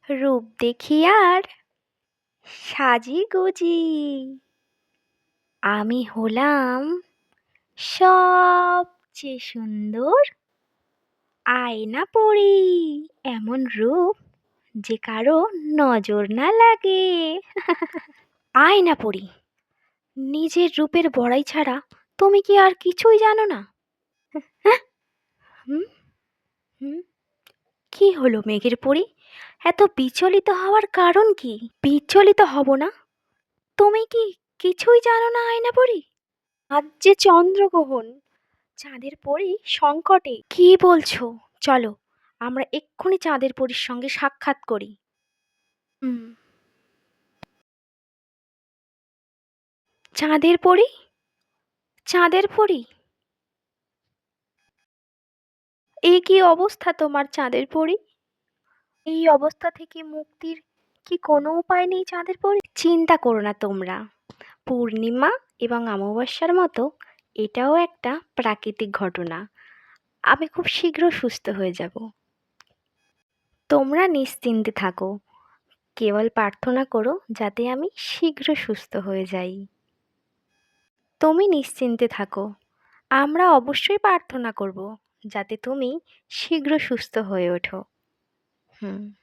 রূপ দেখি আর সাজিগুজি আমি হলাম সবচেয়ে সুন্দর আয়না পড়ি। এমন রূপ যে কারো নজর না লাগে। আয়না পড়ি, নিজের রূপের বড়াই ছাড়া তুমি কি আর কিছুই জানো না? হ্যাঁ? হুম হুম কি হলো মেঘের পরি? এত বিচলিত হওয়ার কারণ কি? বিচলিত হব না? তুমি কি কিছুই জানো না আয়না পরি? আজ যে চন্দ্রগ্রহণ, চাঁদের পরি সংকটে। কি বলছো? চলো আমরা এক্ষুনি চাঁদের পরীর সঙ্গে সাক্ষাৎ করি। হুম। চাঁদের পরি, চাঁদের পরি, এই কি অবস্থা তোমার চাঁদের পরি? এই অবস্থা থেকে মুক্তির কি কোনো উপায় নেই চাঁদের পরি? চিন্তা করো না তোমরা, পূর্ণিমা এবং অমাবস্যার মতো এটাও একটা প্রাকৃতিক ঘটনা। আমি খুব শীঘ্র সুস্থ হয়ে যাব। তোমরা নিশ্চিন্তে থাকো, কেবল প্রার্থনা করো যাতে আমি শীঘ্র সুস্থ হয়ে যাই। তুমি নিশ্চিন্তে থাকো, আমরা অবশ্যই প্রার্থনা করব যাতে তুমি শীঘ্র সুস্থ হয়ে ওঠো। হুম।